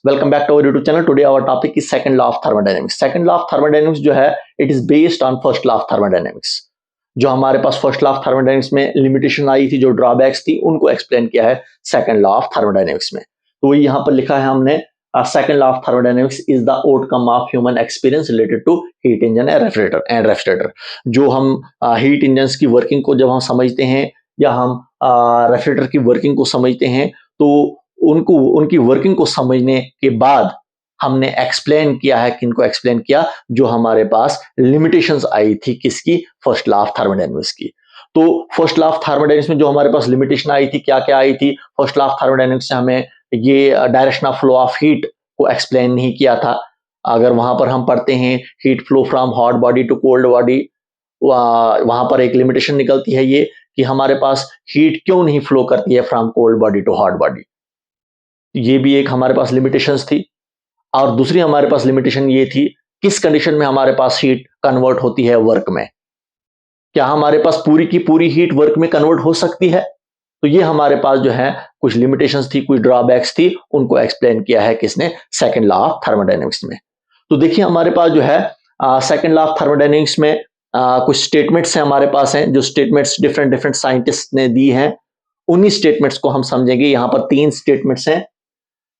Welcome back to our YouTube channel. Today our topic is second law of thermodynamics. Second law of thermodynamics जो है it is based on first law of thermodynamics. जो हमारे पास first law of thermodynamics में limitation आई थी, जो drawbacks थी, उनको explain किया है सेकंड लॉ ऑफ थर्मोडायनेमिक्स में. तो वही यहाँ पर लिखा है हमने, second law of thermodynamics is the outcome of human experience related to heat engine and refrigerator. जो हम हीट इंजन की वर्किंग को जब हम समझते हैं या हम रेफ्रिजरेटर की वर्किंग को समझते हैं, तो उनकी वर्किंग को समझने के बाद हमने एक्सप्लेन किया है, किनको एक्सप्लेन किया, जो हमारे पास लिमिटेशंस आई थी किसकी, फर्स्ट लॉ ऑफ थर्मोडायनेमिक्स की. तो फर्स्ट लॉ ऑफ थर्मोडायनेमिक्स में जो हमारे पास लिमिटेशन आई थी, क्या क्या आई थी, फर्स्ट लॉ ऑफ थर्मोडायनेमिक्स से हमें ये direction of flow of heat को एक्सप्लेन नहीं किया था. अगर वहां पर हम पढ़ते हैं heat flow from hot body to cold body, वहां पर एक लिमिटेशन निकलती है ये कि हमारे पास हीट क्यों नहीं फ्लो करती है from cold body to hot body. ये भी एक हमारे पास लिमिटेशंस थी. और दूसरी हमारे पास लिमिटेशन ये थी, किस कंडीशन में हमारे पास हीट कन्वर्ट होती है वर्क में. क्या हमारे पास पूरी की पूरी हीट वर्क में कन्वर्ट हो सकती है. तो ये हमारे पास जो है कुछ लिमिटेशंस थी, कुछ ड्रॉबैक्स थी, उनको एक्सप्लेन किया है किसने, सेकंड लॉ ऑफ थर्मोडायनेमिक्स में. तो देखिए हमारे पास जो है सेकंड लॉ ऑफ थर्मोडायनेमिक्स में कुछ स्टेटमेंट्स हैं हमारे पास हैं, जो स्टेटमेंट्स डिफरेंट साइंटिस्ट ने दी हैं. उन्हीं स्टेटमेंट्स को हम समझेंगे. यहां पर 3 स्टेटमेंट्स हैं.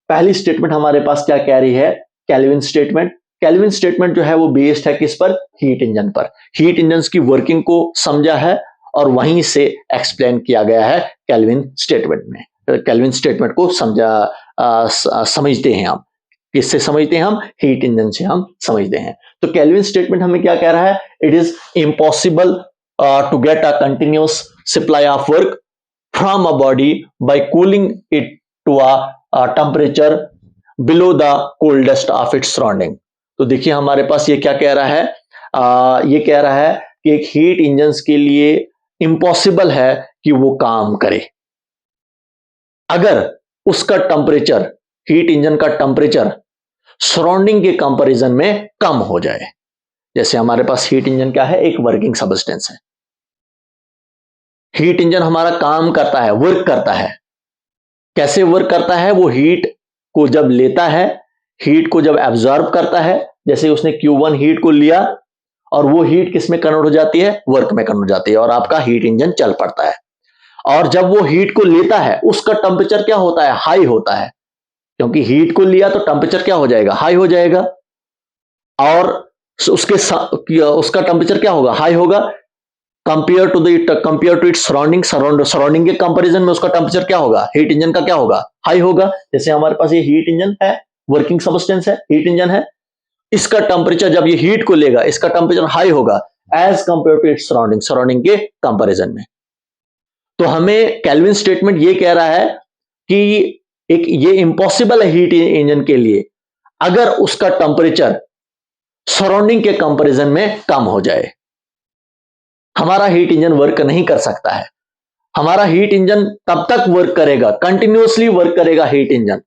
पहली स्टेटमेंट हमारे पास क्या कह रही है, केल्विन स्टेटमेंट. केल्विन स्टेटमेंट जो है वो बेस्ड है किस पर, हीट इंजन पर. हीट इंजन की वर्किंग को समझा है और वहीं से एक्सप्लेन किया गया है केल्विन स्टेटमेंट में. केल्विन स्टेटमेंट को समझते हैं हम. किससे समझते हैं हम, हीट इंजन से हम समझते हैं. तो केल्विन स्टेटमेंट हमें क्या कह रहा है, it is impossible to get a continuous supply of work from a body by cooling it to a temperature below the coldest of its surrounding. तो देखिए हमारे पास ये क्या कह रहा है, ये कह रहा है कि एक हीट इंजन के लिए इम्पॉसिबल है कि वो काम करे अगर उसका टेम्परेचर, हीट इंजन का टेम्परेचर सराउंडिंग के कंपैरिजन में कम हो जाए. जैसे हमारे पास हीट इंजन क्या है, एक वर्किंग सब्सटेंस है. हीट इंजन हमारा काम करता है, वर्क करता है. कैसे वर्क करता है, वो हीट को जब लेता है, हीट को जब एब्जॉर्ब करता है, जैसे उसने Q1 हीट को लिया और वो हीट किस में कन्वर्ट हो जाती है, वर्क में कन्वर्ट हो जाती है, और आपका हीट इंजन चल पड़ता है. और जब वो हीट को लेता है, उसका टेम्परेचर क्या होता है, हाई होता है. क्योंकि हीट को लिया तो टेम्परेचर क्या हो जाएगा, हाई हो जाएगा. और उसका टेम्परेचर क्या होगा, हाई होगा. कंपेयर टू इट्स सराउंडिंग के कंपैरिजन में उसका टेम्परेचर क्या होगा, हीट इंजन का क्या होगा, हाई होगा. जैसे हमारे पास ये हीट इंजन है, वर्किंग सब्सटेंस है, हीट इंजन है. इसका टेम्परेचर जब ये हीट को लेगा, इसका टेम्परेचर हाई होगा as compare to its surrounding के कंपैरिजन में. तो हमें केल्विन स्टेटमेंट ये कह रहा है कि एक ये इंपॉसिबल है हीट इंजन के लिए अगर उसका टेम्परेचर सराउंडिंग के कंपैरिजन में कम हो जाए. हमारा हीट इंजन वर्क नहीं कर सकता है. हमारा हीट इंजन तब तक वर्क करेगा, कंटिन्यूअसली वर्क करेगा हीट इंजन,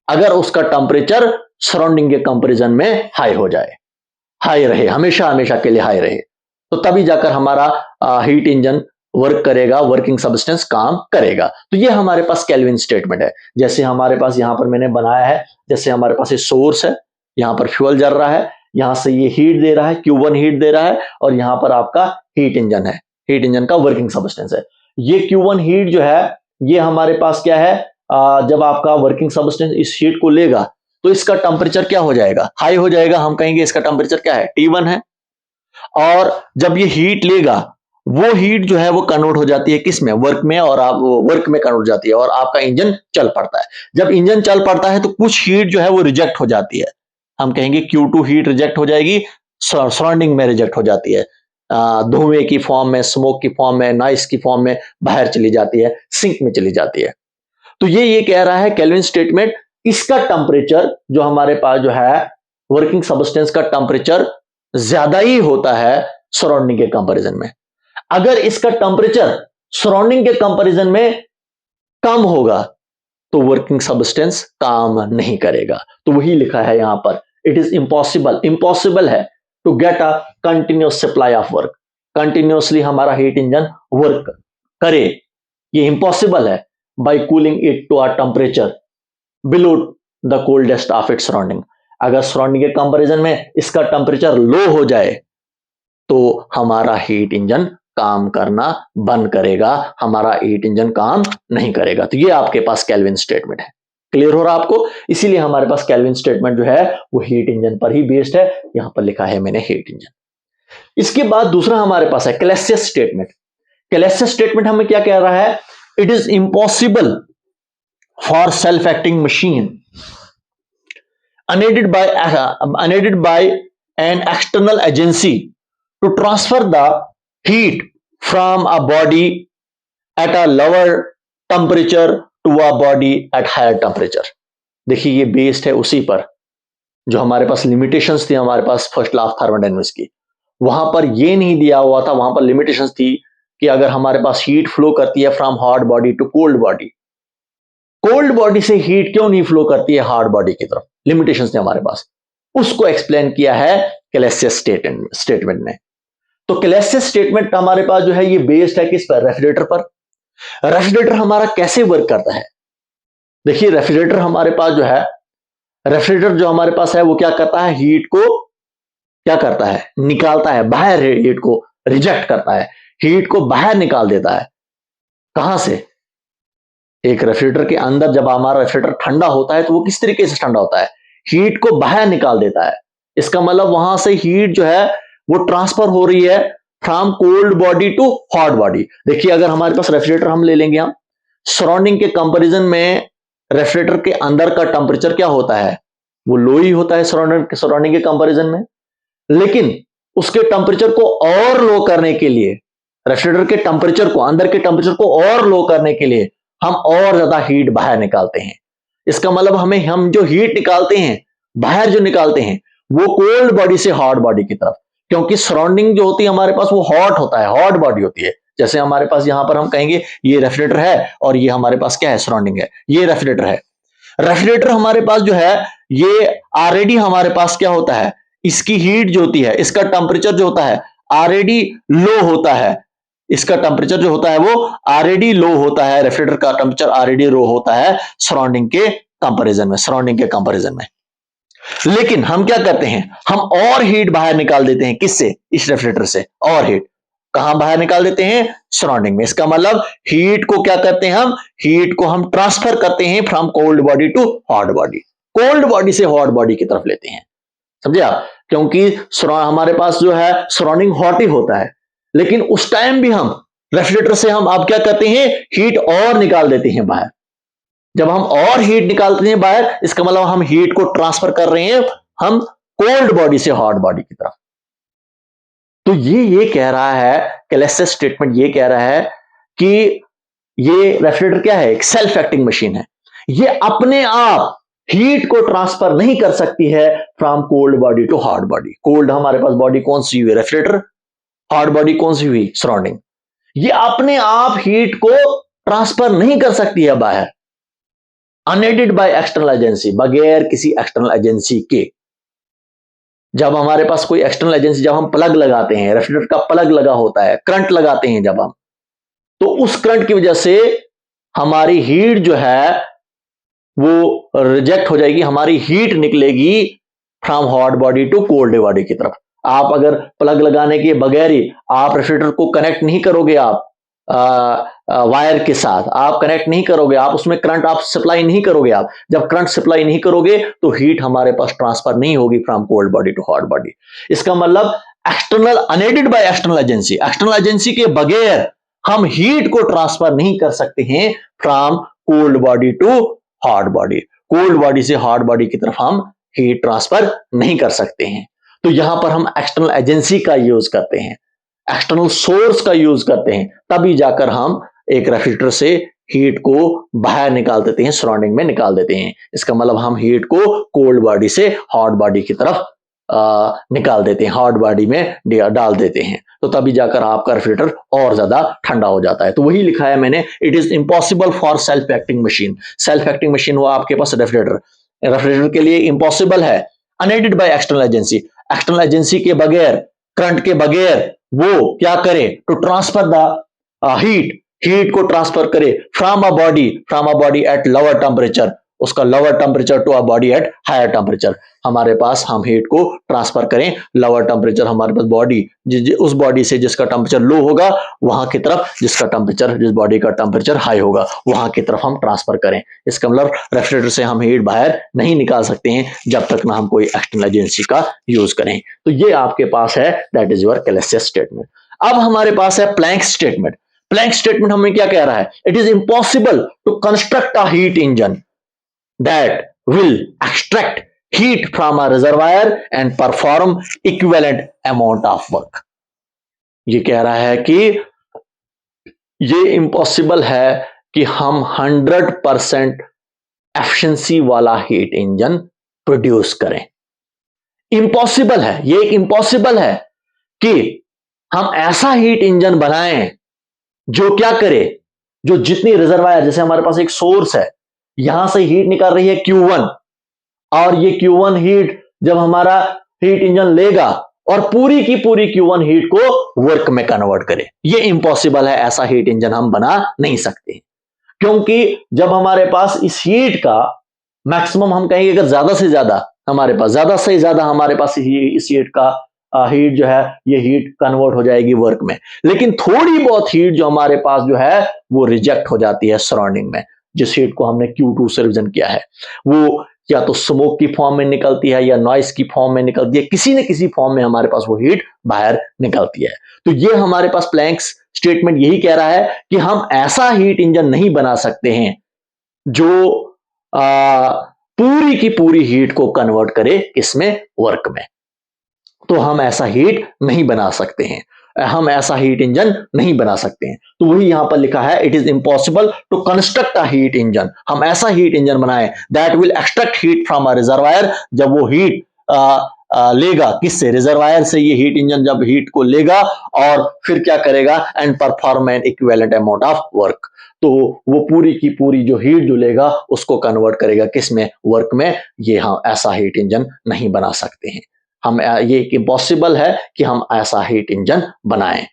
अगर उसका टेम्परेचर सराउंडिंग के कंपैरिजन में हाई हो जाए, हाई रहे, हमेशा हमेशा के लिए हाई रहे. तो तभी जाकर हमारा हीट इंजन वर्क करेगा, वर्किंग सब्सटेंस काम करेगा. तो ये हमारे पास केल्विन स्टेटमेंट है. जैसे हमारे पास यहां पर मैंने बनाया है, जैसे हमारे पास ये सोर्स है, यहां पर फ्यूल जल रहा है, यहां से ये हीट दे रहा है, Q1 हीट दे रहा है, और यहां पर आपका हीट इंजन है, हीट इंजन का वर्किंग सब्सटेंस है. ये Q1 हीट जो है, ये हमारे पास क्या है, जब आपका वर्किंग सब्सटेंस इस हीट को लेगा तो इसका टेम्परेचर क्या हो जाएगा, हाई हो जाएगा. हम कहेंगे इसका टेम्परेचर क्या है, T1 है. और जब ये हीट लेगा, वो हीट जो है वो कन्वर्ट हो जाती है किस में, वर्क में, और आप वर्क में कन्वर्ट हो जाती है और आपका इंजन चल पड़ता है. जब इंजन चल पड़ता है तो कुछ हीट जो है वो रिजेक्ट हो जाती है. हम कहेंगे Q2 हीट रिजेक्ट हो जाएगी, सराउंडिंग में रिजेक्ट हो जाती है, धुएं की फॉर्म में, स्मोक की फॉर्म में, नॉइस की फॉर्म में बाहर चली जाती है, सिंक में चली जाती है. तो ये कह रहा है केल्विन स्टेटमेंट, इसका टेम्परेचर जो हमारे पास जो है वर्किंग सब्सटेंस का टेम्परेचर ज्यादा ही होता है सराउंडिंग के कंपैरिजन में. अगर इसका टेम्परेचर सराउंडिंग के कंपैरिजन में कम होगा तो वर्किंग सब्सटेंस काम नहीं करेगा. तो वही लिखा है यहां पर, इट इज इम्पॉसिबल है to get a continuous supply of work. Continuously हमारा हीट इंजन वर्क करे, ये इम्पॉसिबल है by cooling it to a temperature below the coldest of its surrounding. अगर सराउंडिंग के कंपैरिजन में इसका टेम्परेचर लो हो जाए तो हमारा हीट इंजन काम करना बंद करेगा, हमारा हीट इंजन काम नहीं करेगा। तो ये आपके पास केल्विन स्टेटमेंट है। क्लियर हो रहा आपको? इसीलिए हमारे पास केल्विन स्टेटमेंट जो है वो हीट इंजन पर ही बेस्ड है। यहां पर लिखा है मैंने हीट इंजन। इसके बाद दूसरा हमारे पास है क्लैसियस स्टेटमेंट। क्लैसियस स्टेटमेंट हमें क्या कह रहा है? It is impossible for self acting machine unaided by an external agency to transfer the heat from a body at a lower temperature to a body at higher temperature। देखिए ये based है उसी पर जो हमारे पास लिमिटेशंस थी हमारे पास first law of thermodynamics की। वहां पर ये नहीं दिया हुआ था, वहां पर लिमिटेशंस थी कि अगर हमारे पास हीट फ्लो करती है from hot body to cold body, cold body से हीट क्यों नहीं फ्लो करती है हॉट बॉडी की तरफ, लिमिटेशंस थे हमारे पास। उसको एक्सप्लेन किया है क्लैसियस स्टेटमेंट ने। तो क्लैसियस स्टेटमेंट हमारे पास जो है ये बेस्ड है किस पर? रेफ्रिजरेटर पर। रेफ्रिजरेटर हमारा कैसे वर्क करता है? देखिए रेफ्रिजरेटर हमारे पास जो है, रेफ्रिजरेटर जो हमारे पास है वो क्या करता है? हीट को क्या करता है? निकालता है बाहर, हीट को रिजेक्ट करता है, हीट को बाहर निकाल देता है। कहां से? एक रेफ्रिजरेटर के अंदर जब हमारा रेफ्रिजरेटर ठंडा होता है तो वो किस तरीके से ठंडा होता है? हीट को बाहर निकाल देता है। इसका मतलब वहां से हीट जो है वो ट्रांसफर हो रही है from cold body to hot body. देखिए अगर हमारे पास रेफ्रिजरेटर हम ले लेंगे, हम सराउंडिंग के कंपैरिजन में रेफ्रिजरेटर के अंदर का टेम्परेचर क्या होता है? वो लो ही होता है सराउंडिंग के कंपैरिजन में। लेकिन उसके टेम्परेचर को और लो करने के लिए, रेफ्रिजरेटर के टेम्परेचर को, अंदर के टेम्परेचर को और लो करने के लिए हम और ज्यादा हीट बाहर निकालते हैं। इसका मतलब हम जो हीट निकालते हैं बाहर, जो निकालते हैं वो कोल्ड बॉडी से हॉट बॉडी की तरफ, क्योंकि सराउंडिंग जो होती है हमारे पास वो हॉट होता है, हॉट बॉडी होती है। जैसे हमारे पास यहां पर हम कहेंगे ये रेफ्रिजरेटर है और ये हमारे पास क्या है? सराउंडिंग है। ये रेफ्रिजरेटर है। रेफ्रिजरेटर हमारे पास जो है ये ऑलरेडी हमारे पास क्या होता है? इसकी हीट जो होती है, इसका टेम्परेचर जो होता है ऑलरेडी लो होता है। इसका टेम्परेचर जो होता है वो ऑलरेडी लो होता है, रेफ्रिजरेटर का टेम्परेचर ऑलरेडी लो होता है सराउंडिंग के कंपैरिजन में, सराउंडिंग के कंपैरिजन में। लेकिन हम क्या करते हैं? हम और हीट बाहर निकाल देते हैं। किससे? इस रेफ्रिजरेटर से और हीट कहां बाहर निकाल देते हैं? सराउंडिंग में। इसका मतलब हीट को क्या करते हैं? हम हीट को हम ट्रांसफर करते हैं from cold body to hot body, cold body से हॉट बॉडी की तरफ लेते हैं। समझे आप? क्योंकि हमारे पास जो है सराउंडिंग हॉट ही होता है, लेकिन उस टाइम भी हम रेफ्रिजरेटर से हम अब क्या करते हैं? हीट और निकाल देते हैं बाहर। जब हम और हीट निकालते हैं बाहर, इसका मतलब हम हीट को ट्रांसफर कर रहे हैं हम कोल्ड बॉडी से हॉट बॉडी की तरफ। तो ये कह रहा है क्लैसियस स्टेटमेंट, ये कह रहा है कि ये रेफ्रिजरेटर क्या है? एक सेल्फ एक्टिंग मशीन है। ये अपने आप हीट को ट्रांसफर नहीं कर सकती है from cold body to hot body. Cold हमारे पास बॉडी कौन सी हुई? रेफ्रिजरेटर। हॉट बॉडी कौन सी हुई? सराउंडिंग। ये अपने आप हीट को ट्रांसफर नहीं कर सकती है बाहर, अनएडेड बाय एक्सटर्नल एजेंसी, बगैर किसी एक्सटर्नल एजेंसी के। जब हमारे पास कोई एक्सटर्नल एजेंसी, जब हम प्लग लगाते हैं, रेफ्रिजरेटर का प्लग लगा होता है, करंट लगाते हैं जब हम, तो उस करंट की वजह से हमारी हीट जो है वो रिजेक्ट हो जाएगी, हमारी हीट निकलेगी from hot body to cold body की तरफ। आप अगर प्लग लगाने के बगैर ही आप रेफ्रिजरेटर को कनेक्ट नहीं करोगे, आप वायर के साथ आप कनेक्ट नहीं करोगे, आप उसमें करंट आप सप्लाई नहीं करोगे, आप जब करंट सप्लाई नहीं करोगे तो हीट हमारे पास ट्रांसफर नहीं होगी from cold body to hot body. इसका मतलब external, unaided by external agency, external agency के बगैर हम हीट को ट्रांसफर नहीं कर सकते हैं from cold body to hot body. Cold body से हॉट बॉडी की तरफ हम हीट ट्रांसफर नहीं कर सकते हैं। तो यहां पर हम एक्सटर्नल एजेंसी का यूज करते हैं, एक्सटर्नल सोर्स का यूज करते हैं, तभी जाकर हम एक रेफ्रिजरेटर से हीट को बाहर निकाल देते हैं, सराउंडिंग में निकाल देते हैं। इसका मतलब हम हीट को कोल्ड बॉडी से हॉट बॉडी की तरफ निकाल देते हैं, हॉट बॉडी में डाल देते हैं। तो तभी जाकर आपका रेफ्रिजरेटर और ज्यादा ठंडा हो जाता है। तो वही लिखा है मैंने, it is impossible for self acting machine. Self acting machine हुआ आपके पास रेफ्रिजरेटर के लिए इंपॉसिबल है, unaided by external agency, external agency के बगैर, करंट के बगैर वो क्या करे? To transfer the heat, heat को ट्रांसफर करे from a body at lower temperature, उसका lower temperature to a body at higher temperature. हमारे पास हम हीट को ट्रांसफर करें लोअर टेम्परेचर, हमारे पास बॉडी उस बॉडी से जिसका टेम्परेचर लो होगा वहां की तरफ, जिसका टेम्परेचर, जिस बॉडी का टेम्परेचर हाई होगा वहां की तरफ हम ट्रांसफर करें। इसका मतलब रेफ्रिजरेटर से हम हीट बाहर नहीं निकाल सकते हैं जब तक ना हम कोई एक्सटर्नल एजेंसी का यूज करें। तो ये आपके पास है, दैट इज योर कैलेसियस स्टेटमेंट। अब हमारे पास है प्लैंक स्टेटमेंट। प्लैंक स्टेटमेंट हमें क्या कह रहा है? It is impossible to construct a heat engine that will extract heat from a reservoir and perform equivalent amount of work। ये कह रहा है कि ये इम्पॉसिबल है कि हम 100% एफिशिएंसी वाला हीट इंजन प्रोड्यूस करें। इम्पॉसिबल है, ये एक इम्पॉसिबल है कि हम ऐसा हीट इंजन बनाएं जो क्या करे, जो जितनी रिजर्वायर, जैसे हमारे पास एक सोर्स है, यहां से हीट निकल रही है Q1, और ये Q1 हीट जब हमारा हीट इंजन लेगा और पूरी की पूरी Q1 हीट को वर्क में कन्वर्ट करे, ये इम्पॉसिबल है। ऐसा हीट इंजन हम बना नहीं सकते, क्योंकि जब हमारे पास इस हीट का मैक्सिमम, हम कहेंगे अगर ज्यादा से ज्यादा हमारे पास, ज्यादा से ज्यादा हमारे पास इस हीट का हीट जो है, ये हीट कन्वर्ट हो जाएगी वर्क में, लेकिन थोड़ी बहुत हीट जो हमारे पास जो है वो रिजेक्ट हो जाती है सराउंडिंग में। जिस हीट को हमने Q2 से रिप्रेजेंट किया है, वो या तो स्मोक की फॉर्म में निकलती है या नॉइस की फॉर्म में निकलती है, किसी न किसी फॉर्म में हमारे पास वो हीट बाहर निकलती है। तो ये हमारे पास प्लैंक्स स्टेटमेंट यही कह रहा है कि हम ऐसा हीट इंजन नहीं बना सकते हैं जो पूरी की पूरी हीट को कन्वर्ट करे किसमें, वर्क में। तो हम ऐसा हीट नहीं बना सकते हैं, हम ऐसा हीट इंजन नहीं बना सकते हैं। तो वही यहां पर लिखा है, it is impossible to construct a heat engine, हम ऐसा हीट इंजन बनाएं that will extract heat from a reservoir, जब वो हीट लेगा किससे, रिजर्वायर से। ये हीट इंजन जब हीट को लेगा और फिर क्या करेगा, and perform an equivalent amount of work, तो वो पूरी की पूरी जो हीट जो लेगा उसको कन्वर्ट करेगा किसमें, वर्क में। ये हम ऐसा हीट इंजन नहीं बना सकते हैं, हम ये इम्पॉसिबल है कि हम ऐसा हीट इंजन बनाएं।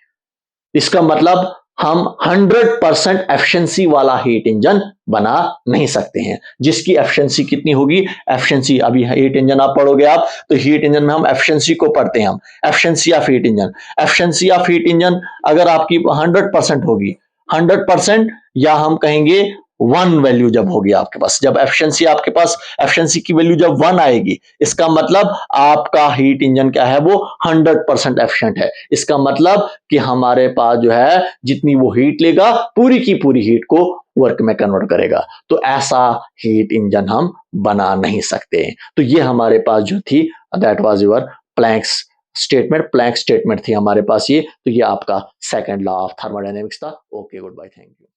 इसका मतलब हम 100% एफिशिएंसी वाला हीट इंजन बना नहीं सकते हैं। जिसकी एफिशिएंसी कितनी होगी, एफिशिएंसी अभी हीट इंजन आप पढ़ोगे आप, तो हीट इंजन में हम एफिशिएंसी को पढ़ते हैं, हम efficiency of heat engine. Efficiency of heat engine अगर आपकी 100% होगी, 100%, या हम कहेंगे 1 वैल्यू जब होगी आपके पास, जब एफिशिएंसी आपके पास, एफिशिएंसी की वैल्यू जब 1 आएगी, इसका मतलब आपका हीट इंजन क्या है, वो 100% एफिशिएंट है। इसका मतलब कि हमारे पास जो है जितनी वो हीट लेगा पूरी की पूरी हीट को वर्क में कन्वर्ट करेगा। तो ऐसा हीट इंजन हम बना नहीं सकते। तो ये हमारे पास जो थी, that was your Planck's statement. Planck statement थी हमारे पास ये। तो ये आपका सेकंड लॉ ऑफ थर्मोडायनेमिक्स था। Okay, good bye, thank you.